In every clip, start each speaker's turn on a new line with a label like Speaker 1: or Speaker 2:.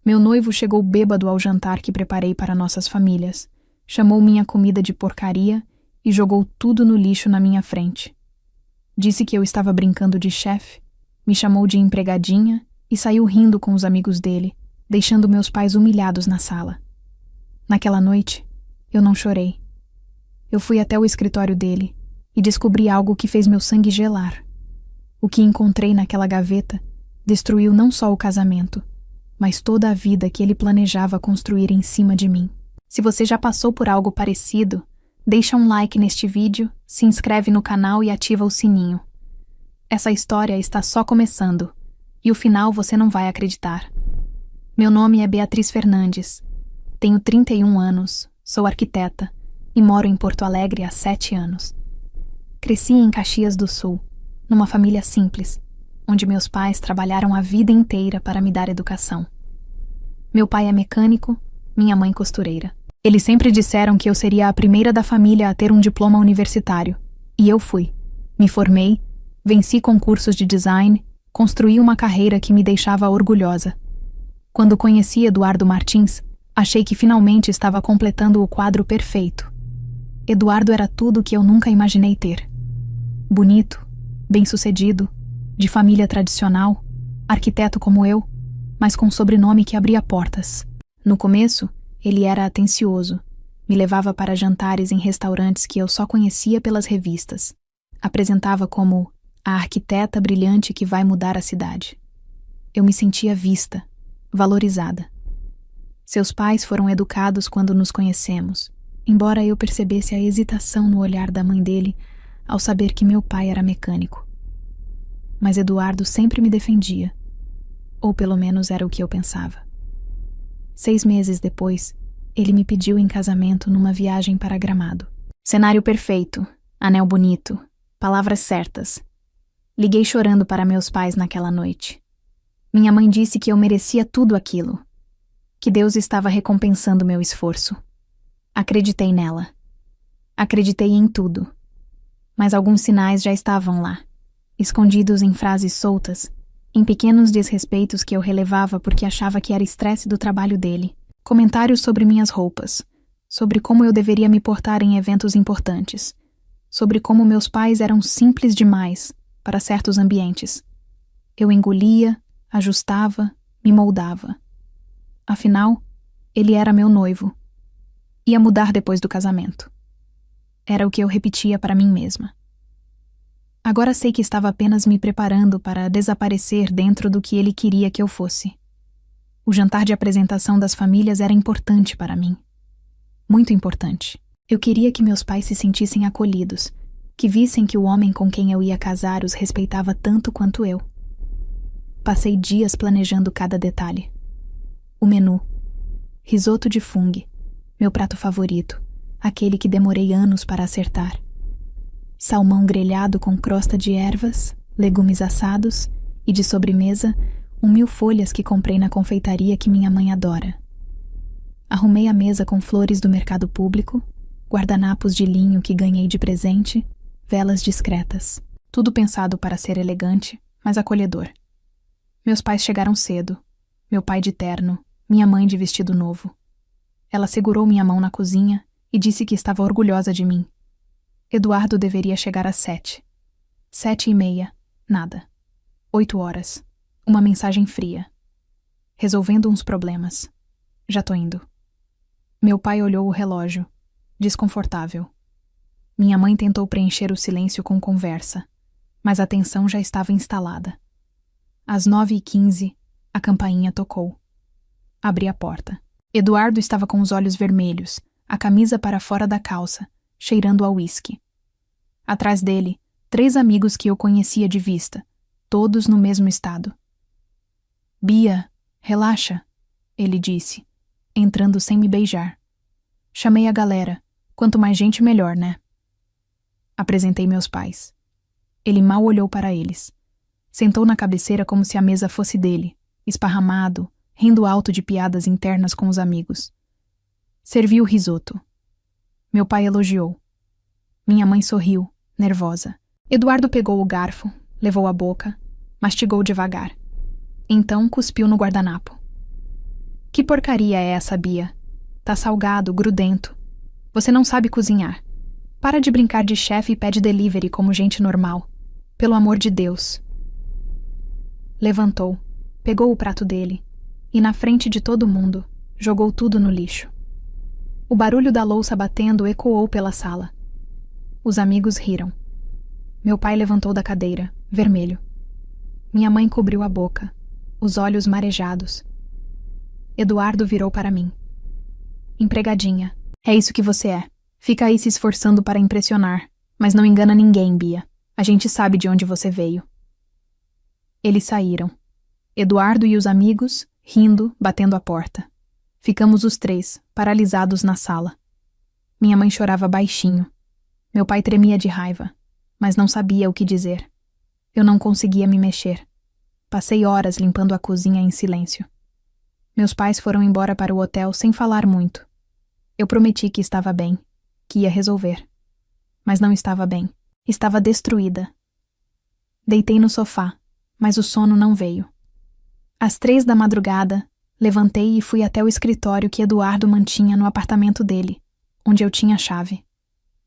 Speaker 1: Meu noivo chegou bêbado ao jantar que preparei para nossas famílias, chamou minha comida de porcaria e jogou tudo no lixo na minha frente. Disse que eu estava brincando de chefe, me chamou de empregadinha e saiu rindo com os amigos dele, deixando meus pais humilhados na sala. Naquela noite, eu não chorei. Eu fui até o escritório dele e descobri algo que fez meu sangue gelar. O que encontrei naquela gaveta destruiu não só o casamento, mas toda a vida que ele planejava construir em cima de mim. Se você já passou por algo parecido, deixa um like neste vídeo, se inscreve no canal e ativa o sininho. Essa história está só começando, e o final você não vai acreditar. Meu nome é Beatriz Fernandes, tenho 31 anos, sou arquiteta e moro em Porto Alegre há 7 anos. Cresci em Caxias do Sul, numa família simples, onde meus pais trabalharam a vida inteira para me dar educação. Meu pai é mecânico, minha mãe costureira. Eles sempre disseram que eu seria a primeira da família a ter um diploma universitário, e eu fui. Me formei, venci concursos de design, construí uma carreira que me deixava orgulhosa. Quando conheci Eduardo Martins, achei que finalmente estava completando o quadro perfeito. Eduardo era tudo o que eu nunca imaginei ter. Bonito, bem-sucedido, de família tradicional, arquiteto como eu, mas com sobrenome que abria portas. No começo, ele era atencioso, me levava para jantares em restaurantes que eu só conhecia pelas revistas. Apresentava como a arquiteta brilhante que vai mudar a cidade. Eu me sentia vista, valorizada. Seus pais foram educados quando nos conhecemos, embora eu percebesse a hesitação no olhar da mãe dele ao saber que meu pai era mecânico. Mas Eduardo sempre me defendia, ou pelo menos era o que eu pensava. 6 meses depois, ele me pediu em casamento numa viagem para Gramado. Cenário perfeito, anel bonito, palavras certas. Liguei chorando para meus pais naquela noite. Minha mãe disse que eu merecia tudo aquilo, que Deus estava recompensando meu esforço. Acreditei nela. Acreditei em tudo. Mas alguns sinais já estavam lá, escondidos em frases soltas, em pequenos desrespeitos que eu relevava porque achava que era estresse do trabalho dele. Comentários sobre minhas roupas, sobre como eu deveria me portar em eventos importantes, sobre como meus pais eram simples demais para certos ambientes. Eu engolia, ajustava, me moldava. Afinal, ele era meu noivo. Ia mudar depois do casamento. Era o que eu repetia para mim mesma. Agora sei que estava apenas me preparando para desaparecer dentro do que ele queria que eu fosse. O jantar de apresentação das famílias era importante para mim. Muito importante. Eu queria que meus pais se sentissem acolhidos, que vissem que o homem com quem eu ia casar os respeitava tanto quanto eu. Passei dias planejando cada detalhe. O menu. Risoto de fungo, meu prato favorito, aquele que demorei anos para acertar. Salmão grelhado com crosta de ervas, legumes assados e, de sobremesa, 1000 folhas que comprei na confeitaria que minha mãe adora. Arrumei a mesa com flores do mercado público, guardanapos de linho que ganhei de presente, velas discretas. Tudo pensado para ser elegante, mas acolhedor. Meus pais chegaram cedo, meu pai de terno, minha mãe de vestido novo. Ela segurou minha mão na cozinha e disse que estava orgulhosa de mim. Eduardo deveria chegar às 7. 7:30, nada. 8 horas. Uma mensagem fria. Resolvendo uns problemas. Já tô indo. Meu pai olhou o relógio, desconfortável. Minha mãe tentou preencher o silêncio com conversa, mas a tensão já estava instalada. Às 9:15, a campainha tocou. Abri a porta. Eduardo estava com os olhos vermelhos, a camisa para fora da calça, cheirando a uísque. Atrás dele, 3 amigos que eu conhecia de vista, todos no mesmo estado. "Bia, relaxa", ele disse, entrando sem me beijar. Chamei a galera. Quanto mais gente, melhor, né? Apresentei meus pais. Ele mal olhou para eles. Sentou na cabeceira como se a mesa fosse dele, esparramado, rindo alto de piadas internas com os amigos. Servi o risoto. Meu pai elogiou. Minha mãe sorriu, nervosa. Eduardo pegou o garfo, levou à boca, mastigou devagar. Então cuspiu no guardanapo. Que porcaria é essa, Bia? Tá salgado, grudento. Você não sabe cozinhar. Para de brincar de chefe e pede delivery como gente normal. Pelo amor de Deus. Levantou, pegou o prato dele e, na frente de todo mundo, jogou tudo no lixo. O barulho da louça batendo ecoou pela sala. Os amigos riram. Meu pai levantou da cadeira, vermelho. Minha mãe cobriu a boca, os olhos marejados. Eduardo virou para mim. Empregadinha, é isso que você é. Fica aí se esforçando para impressionar, mas não engana ninguém, Bia. A gente sabe de onde você veio. Eles saíram. Eduardo e os amigos, rindo, batendo a porta. Ficamos os três, paralisados na sala. Minha mãe chorava baixinho. Meu pai tremia de raiva, mas não sabia o que dizer. Eu não conseguia me mexer. Passei horas limpando a cozinha em silêncio. Meus pais foram embora para o hotel sem falar muito. Eu prometi que estava bem, que ia resolver. Mas não estava bem. Estava destruída. Deitei no sofá, mas o sono não veio. Às 3 da madrugada, levantei e fui até o escritório que Eduardo mantinha no apartamento dele, onde eu tinha a chave.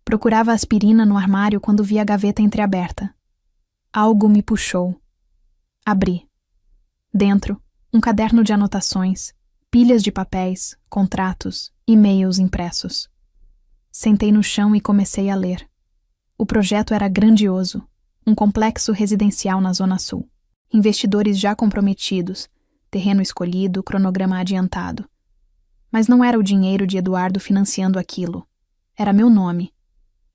Speaker 1: Procurava aspirina no armário quando vi a gaveta entreaberta. Algo me puxou. Abri. Dentro, um caderno de anotações, pilhas de papéis, contratos, e-mails impressos. Sentei no chão e comecei a ler. O projeto era grandioso, um complexo residencial na Zona Sul. Investidores já comprometidos, terreno escolhido, cronograma adiantado. Mas não era o dinheiro de Eduardo financiando aquilo. Era meu nome.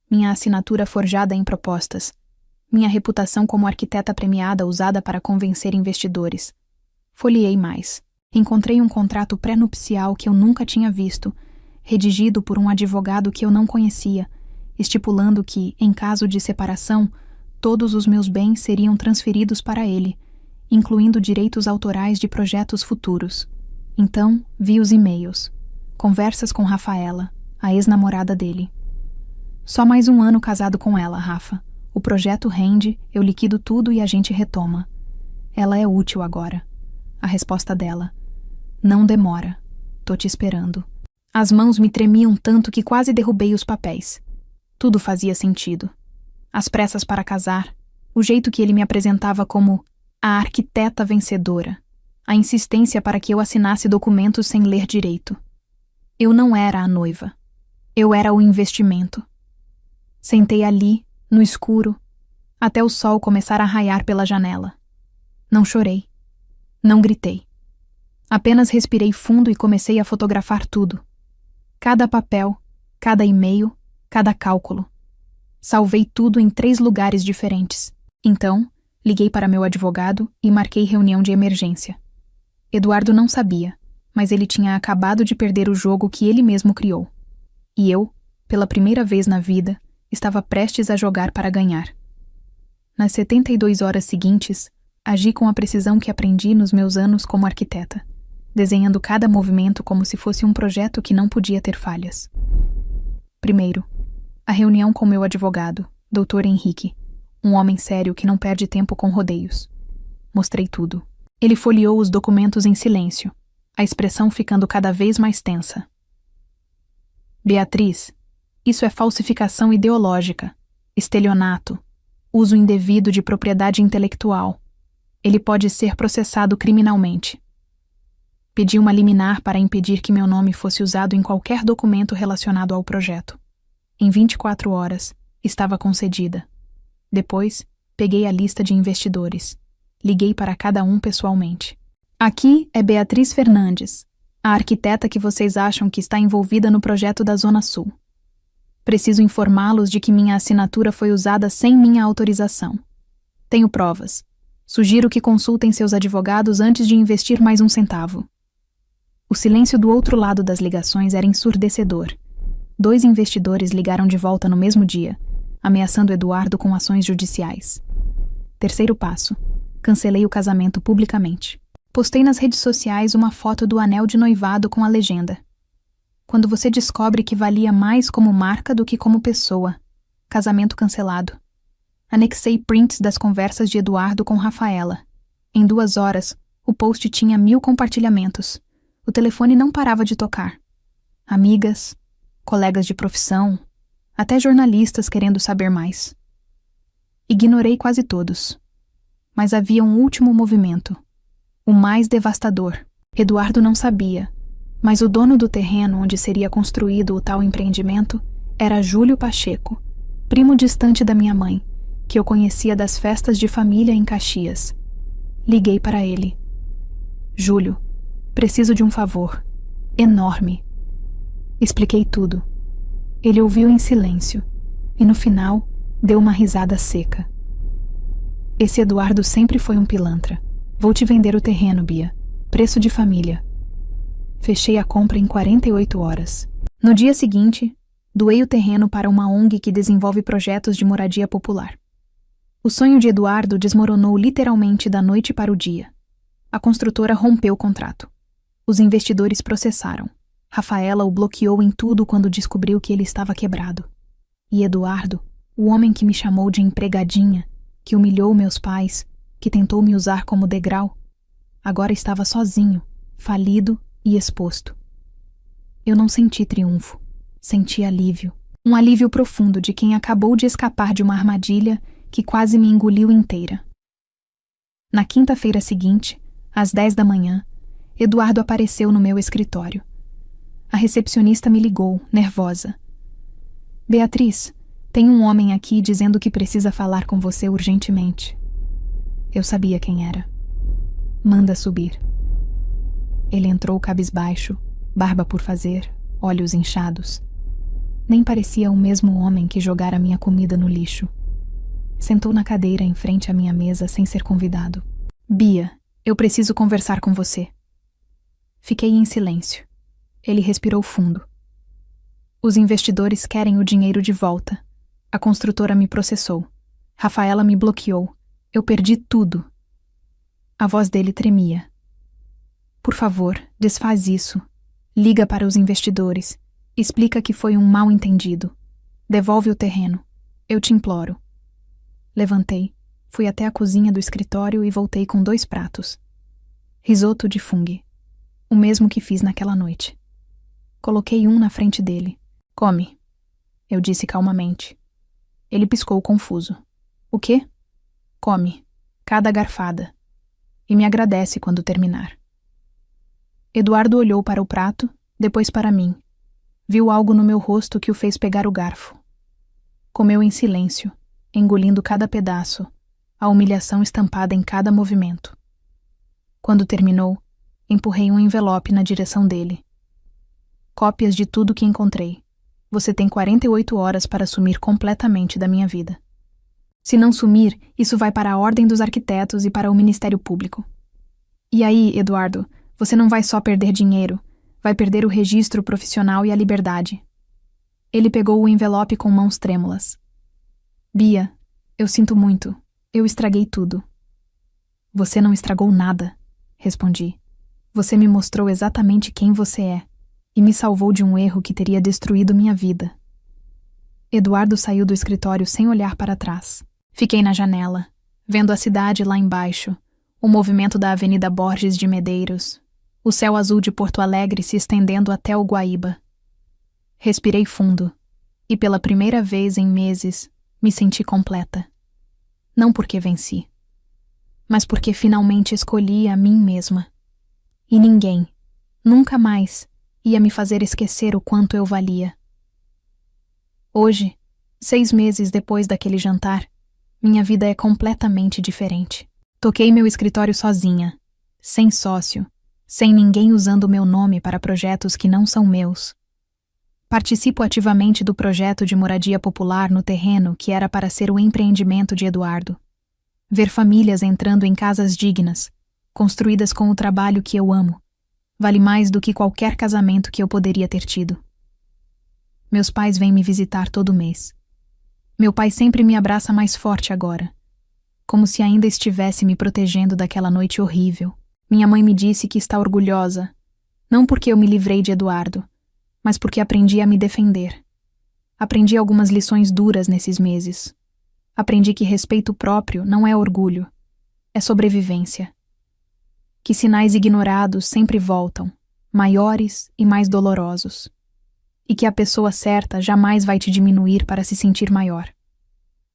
Speaker 1: Minha assinatura forjada em propostas. Minha reputação como arquiteta premiada usada para convencer investidores. Folheei mais. Encontrei um contrato pré-nupcial que eu nunca tinha visto, redigido por um advogado que eu não conhecia, estipulando que, em caso de separação, todos os meus bens seriam transferidos para ele, incluindo direitos autorais de projetos futuros. Então, vi os e-mails. Conversas com Rafaela, a ex-namorada dele. Só mais um ano casado com ela, Rafa. O projeto rende, eu liquido tudo e a gente retoma. Ela é útil agora. A resposta dela. Não demora. Tô te esperando. As mãos me tremiam tanto que quase derrubei os papéis. Tudo fazia sentido. As pressas para casar, o jeito que ele me apresentava como a arquiteta vencedora, a insistência para que eu assinasse documentos sem ler direito. Eu não era a noiva. Eu era o investimento. Sentei ali, no escuro, até o sol começar a raiar pela janela. Não chorei. Não gritei. Apenas respirei fundo e comecei a fotografar tudo. Cada papel, cada e-mail, cada cálculo. Salvei tudo em 3 lugares diferentes. Então, liguei para meu advogado e marquei reunião de emergência. Eduardo não sabia, mas ele tinha acabado de perder o jogo que ele mesmo criou. E eu, pela primeira vez na vida, estava prestes a jogar para ganhar. Nas 72 horas seguintes, agi com a precisão que aprendi nos meus anos como arquiteta, desenhando cada movimento como se fosse um projeto que não podia ter falhas. Primeiro, a reunião com meu advogado, Dr. Henrique, um homem sério que não perde tempo com rodeios. Mostrei tudo. Ele folheou os documentos em silêncio, a expressão ficando cada vez mais tensa. Beatriz, isso é falsificação ideológica, estelionato, uso indevido de propriedade intelectual. Ele pode ser processado criminalmente. Pedi uma liminar para impedir que meu nome fosse usado em qualquer documento relacionado ao projeto. Em 24 horas, estava concedida. Depois, peguei a lista de investidores. Liguei para cada um pessoalmente. Aqui é Beatriz Fernandes, a arquiteta que vocês acham que está envolvida no projeto da Zona Sul. Preciso informá-los de que minha assinatura foi usada sem minha autorização. Tenho provas. Sugiro que consultem seus advogados antes de investir mais um centavo. O silêncio do outro lado das ligações era ensurdecedor. 2 investidores ligaram de volta no mesmo dia, ameaçando Eduardo com ações judiciais. Terceiro passo. Cancelei o casamento publicamente. Postei nas redes sociais uma foto do anel de noivado com a legenda: quando você descobre que valia mais como marca do que como pessoa. Casamento cancelado. Anexei prints das conversas de Eduardo com Rafaela. Em 2 horas, o post tinha 1000 compartilhamentos. O telefone não parava de tocar. Amigas, colegas de profissão, até jornalistas querendo saber mais. Ignorei quase todos. Mas havia um último movimento, o mais devastador. Eduardo não sabia, mas o dono do terreno onde seria construído o tal empreendimento era Júlio Pacheco, primo distante da minha mãe, que eu conhecia das festas de família em Caxias. Liguei para ele. Júlio, preciso de um favor. Enorme. Expliquei tudo. Ele ouviu em silêncio e, no final, deu uma risada seca. Esse Eduardo sempre foi um pilantra. Vou te vender o terreno, Bia. Preço de família. Fechei a compra em 48 horas. No dia seguinte, doei o terreno para uma ONG que desenvolve projetos de moradia popular. O sonho de Eduardo desmoronou literalmente da noite para o dia. A construtora rompeu o contrato. Os investidores processaram. Rafaela o bloqueou em tudo quando descobriu que ele estava quebrado. E Eduardo, o homem que me chamou de empregadinha, que humilhou meus pais, que tentou me usar como degrau, agora estava sozinho, falido e exposto. Eu não senti triunfo, senti alívio. Um alívio profundo de quem acabou de escapar de uma armadilha que quase me engoliu inteira. Na quinta-feira seguinte, às 10 da manhã, Eduardo apareceu no meu escritório. A recepcionista me ligou, nervosa. Beatriz, tem um homem aqui dizendo que precisa falar com você urgentemente. Eu sabia quem era. Manda subir. Ele entrou cabisbaixo, barba por fazer, olhos inchados. Nem parecia o mesmo homem que jogara minha comida no lixo. Sentou na cadeira em frente à minha mesa sem ser convidado. Bia, eu preciso conversar com você. Fiquei em silêncio. Ele respirou fundo. Os investidores querem o dinheiro de volta. A construtora me processou. Rafaela me bloqueou. Eu perdi tudo. A voz dele tremia. Por favor, desfaz isso. Liga para os investidores. Explica que foi um mal-entendido. Devolve o terreno. Eu te imploro. Levantei, fui até a cozinha do escritório e voltei com 2 pratos. Risoto de fungo. O mesmo que fiz naquela noite. Coloquei um na frente dele. Come. Eu disse calmamente. Ele piscou confuso. O quê? Come. Cada garfada. E me agradece quando terminar. Eduardo olhou para o prato, depois para mim. Viu algo no meu rosto que o fez pegar o garfo. Comeu em silêncio, engolindo cada pedaço, a humilhação estampada em cada movimento. Quando terminou, empurrei um envelope na direção dele. Cópias de tudo que encontrei. Você tem 48 horas para sumir completamente da minha vida. Se não sumir, isso vai para a Ordem dos Arquitetos e para o Ministério Público. E aí, Eduardo, você não vai só perder dinheiro, vai perder o registro profissional e a liberdade. Ele pegou o envelope com mãos trêmulas. Bia, eu sinto muito. Eu estraguei tudo. Você não estragou nada, respondi. Você me mostrou exatamente quem você é e me salvou de um erro que teria destruído minha vida. Eduardo saiu do escritório sem olhar para trás. Fiquei na janela, vendo a cidade lá embaixo, o movimento da Avenida Borges de Medeiros, o céu azul de Porto Alegre se estendendo até o Guaíba. Respirei fundo e, pela primeira vez em meses, me senti completa. Não porque venci, mas porque finalmente escolhi a mim mesma. E ninguém, nunca mais, ia me fazer esquecer o quanto eu valia. Hoje, 6 meses depois daquele jantar, minha vida é completamente diferente. Toquei meu escritório sozinha, sem sócio, sem ninguém usando meu nome para projetos que não são meus. Participo ativamente do projeto de moradia popular no terreno que era para ser o empreendimento de Eduardo. Ver famílias entrando em casas dignas, construídas com o trabalho que eu amo, vale mais do que qualquer casamento que eu poderia ter tido. Meus pais vêm me visitar todo mês. Meu pai sempre me abraça mais forte agora, como se ainda estivesse me protegendo daquela noite horrível. Minha mãe me disse que está orgulhosa, não porque eu me livrei de Eduardo, mas porque aprendi a me defender. Aprendi algumas lições duras nesses meses. Aprendi que respeito próprio não é orgulho, é sobrevivência. Que sinais ignorados sempre voltam, maiores e mais dolorosos. E que a pessoa certa jamais vai te diminuir para se sentir maior.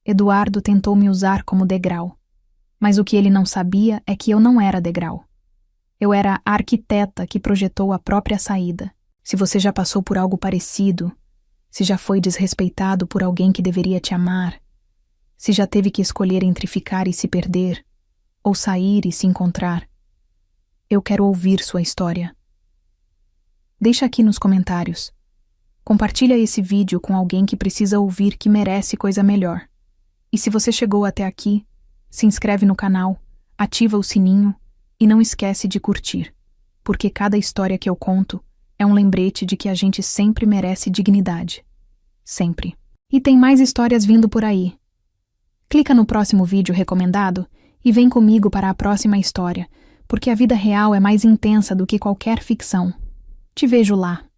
Speaker 1: Eduardo tentou me usar como degrau, mas o que ele não sabia é que eu não era degrau. Eu era a arquiteta que projetou a própria saída. Se você já passou por algo parecido, se já foi desrespeitado por alguém que deveria te amar, se já teve que escolher entre ficar e se perder, ou sair e se encontrar, eu quero ouvir sua história. Deixa aqui nos comentários. Compartilha esse vídeo com alguém que precisa ouvir que merece coisa melhor. E se você chegou até aqui, se inscreve no canal, ativa o sininho e não esquece de curtir, porque cada história que eu conto é um lembrete de que a gente sempre merece dignidade. Sempre. E tem mais histórias vindo por aí. Clica no próximo vídeo recomendado e vem comigo para a próxima história, porque a vida real é mais intensa do que qualquer ficção. Te vejo lá.